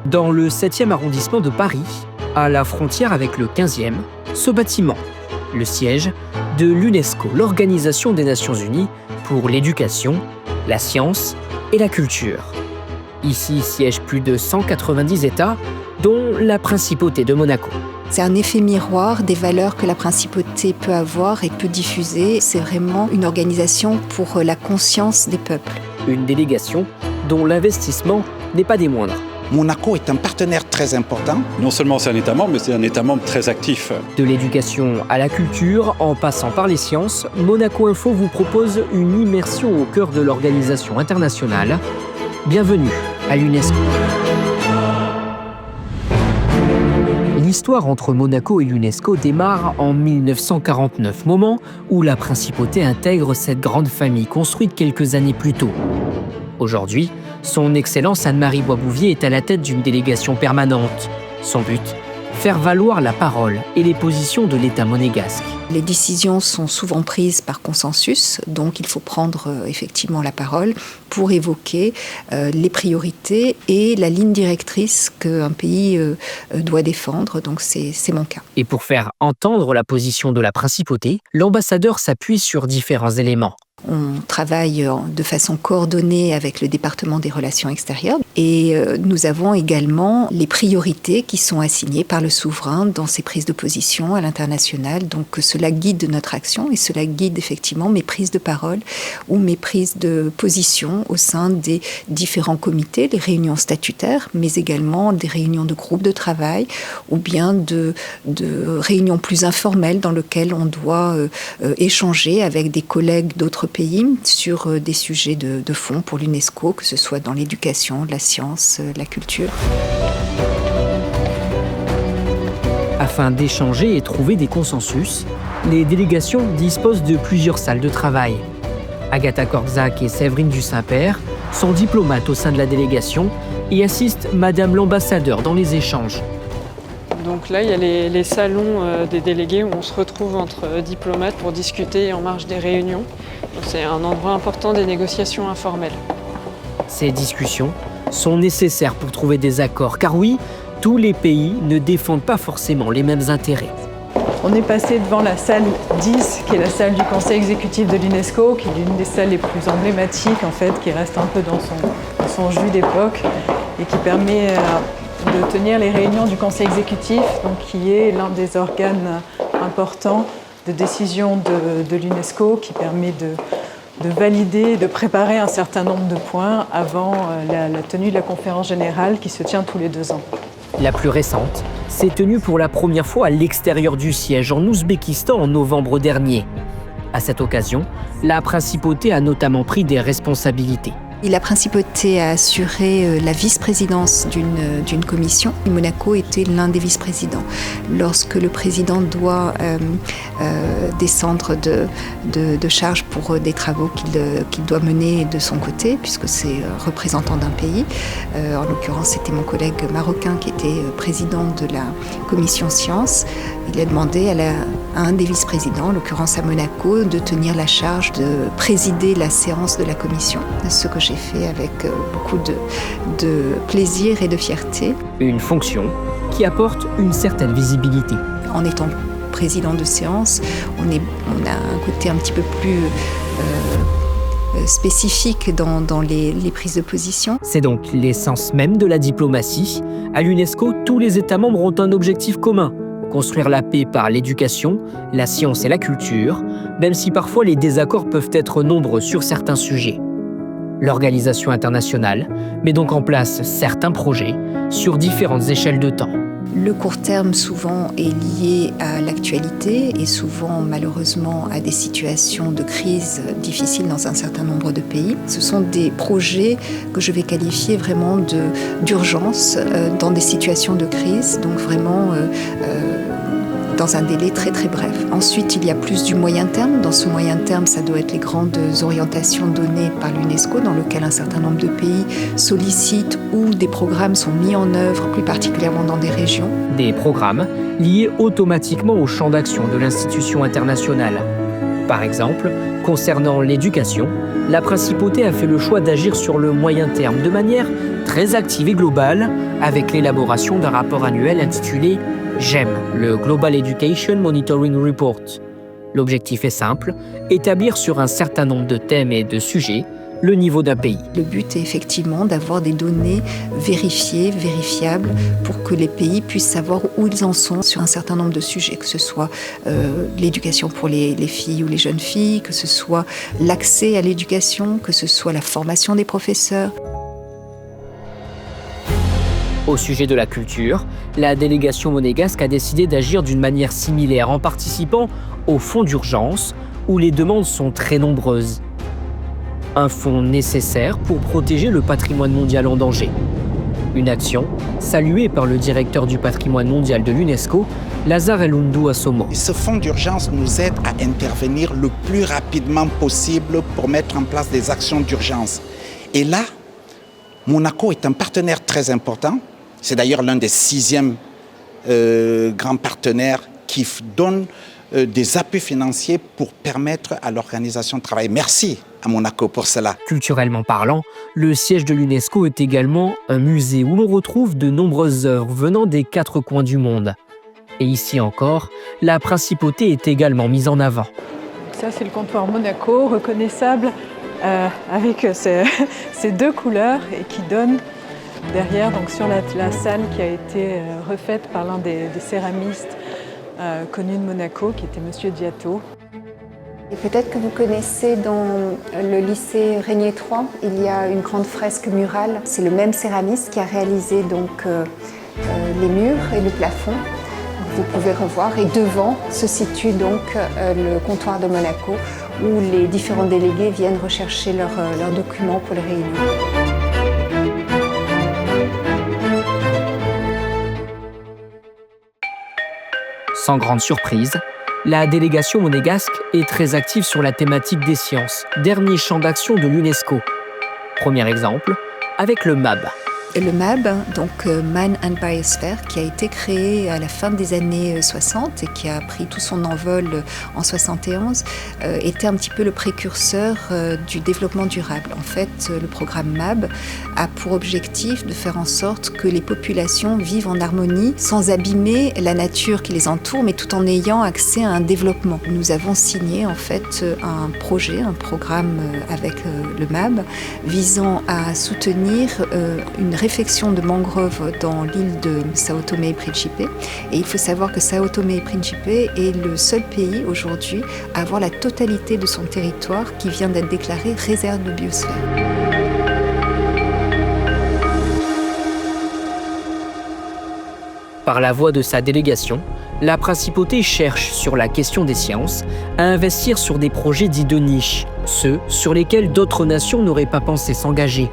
Dans le 7e arrondissement de Paris, à la frontière avec le 15e, ce bâtiment, le siège de l'UNESCO, l'Organisation des Nations Unies pour l'éducation, la science et la culture. Ici siègent plus de 190 États, dont la Principauté de Monaco. C'est un effet miroir des valeurs que la principauté peut avoir et peut diffuser. C'est vraiment une organisation pour la conscience des peuples. Une délégation dont l'investissement n'est pas des moindres. Monaco est un partenaire très important. Non seulement c'est un État membre, mais c'est un État membre très actif. De l'éducation à la culture, en passant par les sciences, Monaco Info vous propose une immersion au cœur de l'organisation internationale. Bienvenue à l'UNESCO. L'histoire entre Monaco et l'UNESCO démarre en 1949, moment où la principauté intègre cette grande famille construite quelques années plus tôt. Aujourd'hui, son Excellence Anne-Marie Boisbouvier est à la tête d'une délégation permanente. Son but ? Faire valoir la parole et les positions de l'État monégasque. Les décisions sont souvent prises par consensus, donc il faut prendre effectivement la parole pour évoquer les priorités et la ligne directrice qu'un pays doit défendre, donc c'est mon cas. Et pour faire entendre la position de la principauté, l'ambassadeur s'appuie sur différents éléments. On travaille de façon coordonnée avec le département des relations extérieures et nous avons également les priorités qui sont assignées par le souverain dans ses prises de position à l'international. Donc cela guide notre action et cela guide effectivement mes prises de parole ou mes prises de position au sein des différents comités, des réunions statutaires, mais également des réunions de groupes de travail ou bien de réunions plus informelles dans lesquelles on doit échanger avec des collègues d'autres pays sur des sujets de fond pour l'UNESCO, que ce soit dans l'éducation, la science, la culture. Afin d'échanger et trouver des consensus, les délégations disposent de plusieurs salles de travail. Agatha Korczak et Séverine du Saint-Père sont diplomates au sein de la délégation et assistent Madame l'ambassadeur dans les échanges. Donc là, il y a les salons des délégués où on se retrouve entre diplomates pour discuter en marge des réunions. C'est un endroit important des négociations informelles. Ces discussions sont nécessaires pour trouver des accords, car oui, tous les pays ne défendent pas forcément les mêmes intérêts. On est passé devant la salle 10, qui est la salle du Conseil exécutif de l'UNESCO, qui est l'une des salles les plus emblématiques, en fait, qui reste un peu dans son jus d'époque et qui permet de tenir les réunions du Conseil exécutif, donc qui est l'un des organes importants de décision de l'UNESCO, qui permet de valider, de préparer un certain nombre de points avant la tenue de la conférence générale qui se tient tous les 2 ans. La plus récente s'est tenue pour la première fois à l'extérieur du siège en Ouzbékistan en novembre dernier. À cette occasion, la principauté a notamment pris des responsabilités. La principauté a assuré la vice-présidence d'une commission. Monaco était l'un des vice-présidents. Lorsque le président doit descendre de charge pour des travaux qu'il doit mener de son côté, puisque c'est représentant d'un pays, en l'occurrence c'était mon collègue marocain qui était président de la commission sciences, il a demandé à un des vice-présidents, en l'occurrence à Monaco, de tenir la charge de présider la séance de la commission, ce que j'ai fait avec beaucoup de plaisir et de fierté. Une fonction qui apporte une certaine visibilité. En étant président de séance, on a un côté un petit peu plus spécifique dans les prises de position. C'est donc l'essence même de la diplomatie. À l'UNESCO, tous les États membres ont un objectif commun: construire la paix par l'éducation, la science et la culture, même si parfois les désaccords peuvent être nombreux sur certains sujets. L'organisation internationale met donc en place certains projets sur différentes échelles de temps. Le court terme souvent est lié à l'actualité et souvent malheureusement à des situations de crise difficiles dans un certain nombre de pays. Ce sont des projets que je vais qualifier vraiment d'urgence dans des situations de crise, donc vraiment dans un délai très très bref. Ensuite, il y a plus du moyen terme. Dans ce moyen terme, ça doit être les grandes orientations données par l'UNESCO, dans lequel un certain nombre de pays sollicitent ou des programmes sont mis en œuvre, plus particulièrement dans des régions. Des programmes liés automatiquement au champ d'action de l'institution internationale. Par exemple, concernant l'éducation, la principauté a fait le choix d'agir sur le moyen terme de manière très active et globale, avec l'élaboration d'un rapport annuel intitulé GEM, le Global Education Monitoring Report. L'objectif est simple, établir sur un certain nombre de thèmes et de sujets le niveau d'un pays. Le but est effectivement d'avoir des données vérifiées, vérifiables, pour que les pays puissent savoir où ils en sont sur un certain nombre de sujets, que ce soit l'éducation pour les filles ou les jeunes filles, que ce soit l'accès à l'éducation, que ce soit la formation des professeurs. Au sujet de la culture, la délégation monégasque a décidé d'agir d'une manière similaire en participant au fonds d'urgence, où les demandes sont très nombreuses. Un fonds nécessaire pour protéger le patrimoine mondial en danger. Une action saluée par le directeur du patrimoine mondial de l'UNESCO, Lazare Elundu Asomo. Ce fonds d'urgence nous aide à intervenir le plus rapidement possible pour mettre en place des actions d'urgence. Et là, Monaco est un partenaire très important. C'est d'ailleurs l'un des 6e grands partenaires qui donne des appuis financiers pour permettre à l'organisation de travailler. Merci à Monaco pour cela. Culturellement parlant, le siège de l'UNESCO est également un musée où l'on retrouve de nombreuses œuvres venant des 4 coins du monde. Et ici encore, la principauté est également mise en avant. Ça, c'est le comptoir Monaco, reconnaissable avec ces 2 couleurs et qui donne derrière, donc sur la salle qui a été refaite par l'un des céramistes connu de Monaco, qui était Monsieur Diato. Et peut-être que vous connaissez dans le lycée Régnier 3, il y a une grande fresque murale. C'est le même céramiste qui a réalisé donc les murs et le plafond. Vous pouvez revoir. Et devant se situe donc le comptoir de Monaco, où les différents délégués viennent rechercher leurs documents pour les réunions. Sans grande surprise, la délégation monégasque est très active sur la thématique des sciences, dernier champ d'action de l'UNESCO. Premier exemple, avec le MAB. Le MAB, donc Man and Biosphere, qui a été créé à la fin des années 60 et qui a pris tout son envol en 71, était un petit peu le précurseur du développement durable. En fait, le programme MAB a pour objectif de faire en sorte que les populations vivent en harmonie, sans abîmer la nature qui les entoure, mais tout en ayant accès à un développement. Nous avons signé en fait un programme avec le MAB, visant à soutenir une réfection de mangroves dans l'île de Sao Tomé et Principe. Et il faut savoir que Sao Tomé et Principe est le seul pays aujourd'hui à avoir la totalité de son territoire qui vient d'être déclaré réserve de biosphère. Par la voix de sa délégation, la principauté cherche, sur la question des sciences, à investir sur des projets dits de niche, ceux sur lesquels d'autres nations n'auraient pas pensé s'engager.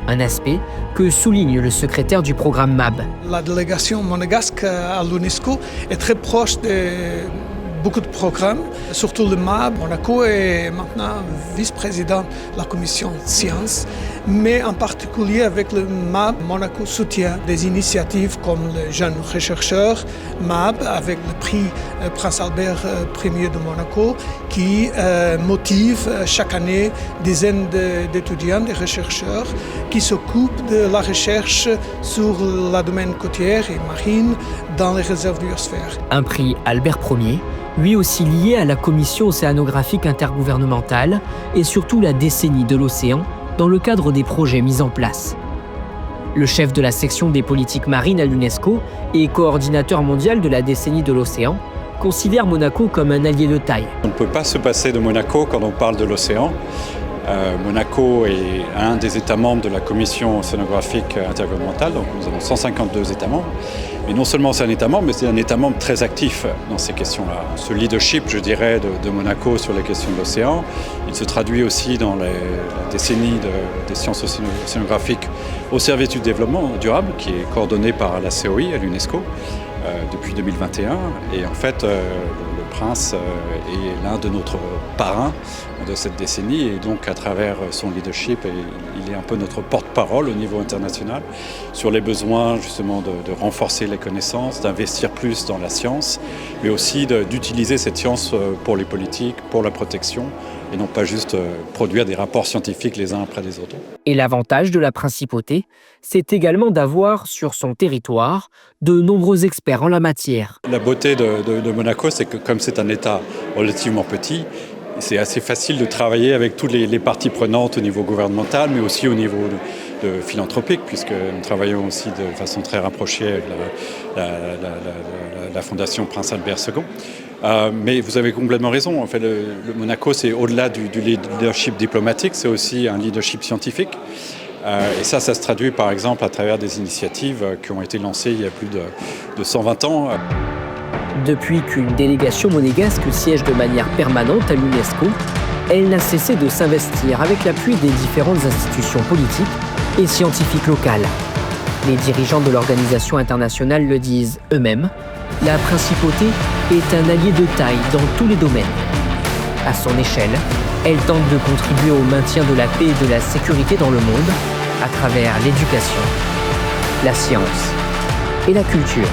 Un aspect que souligne le secrétaire du programme MAB. La délégation monégasque à l'UNESCO est très proche de beaucoup de programmes, surtout le MAB. Monaco est maintenant vice-président de la commission sciences, mais en particulier avec le MAB, Monaco soutient des initiatives comme le jeune chercheur MAB avec le prix Prince Albert Ier de Monaco qui motive chaque année dizaines d'étudiants, de chercheurs qui s'occupent de la recherche sur le domaine côtier et marine dans les réserves biosphères. Un prix Albert Ier, lui aussi lié à la Commission océanographique intergouvernementale et surtout la décennie de l'océan dans le cadre des projets mis en place. Le chef de la section des politiques marines à l'UNESCO et coordinateur mondial de la décennie de l'océan considère Monaco comme un allié de taille. On ne peut pas se passer de Monaco quand on parle de l'océan. Monaco est un des États membres de la Commission océanographique intergouvernementale, donc nous avons 152 États membres. Mais non seulement c'est un État membre, mais c'est un État membre très actif dans ces questions-là. Ce leadership, je dirais, de Monaco sur les questions de l'océan, il se traduit aussi dans la décennie des sciences océanographiques au service du développement durable, qui est coordonné par la COI à l'UNESCO depuis 2021. Et en fait, le prince est l'un de notre parrains de cette décennie et donc à travers son leadership, il est un peu notre porte-parole au niveau international sur les besoins justement de renforcer les connaissances, d'investir plus dans la science, mais aussi d'utiliser cette science pour les politiques, pour la protection, et non pas juste produire des rapports scientifiques les uns après les autres. Et l'avantage de la principauté, c'est également d'avoir sur son territoire de nombreux experts en la matière. La beauté de Monaco, c'est que comme c'est un État relativement petit, c'est assez facile de travailler avec toutes les parties prenantes au niveau gouvernemental, mais aussi au niveau de philanthropique, puisque nous travaillons aussi de façon très rapprochée avec la Fondation Prince Albert II. Mais vous avez complètement raison. En fait, le Monaco, c'est au-delà du leadership diplomatique, c'est aussi un leadership scientifique. Et ça se traduit par exemple à travers des initiatives qui ont été lancées il y a plus de 120 ans. Depuis qu'une délégation monégasque siège de manière permanente à l'UNESCO, elle n'a cessé de s'investir avec l'appui des différentes institutions politiques et scientifiques locales. Les dirigeants de l'organisation internationale le disent eux-mêmes, la principauté est un allié de taille dans tous les domaines. À son échelle, elle tente de contribuer au maintien de la paix et de la sécurité dans le monde à travers l'éducation, la science et la culture.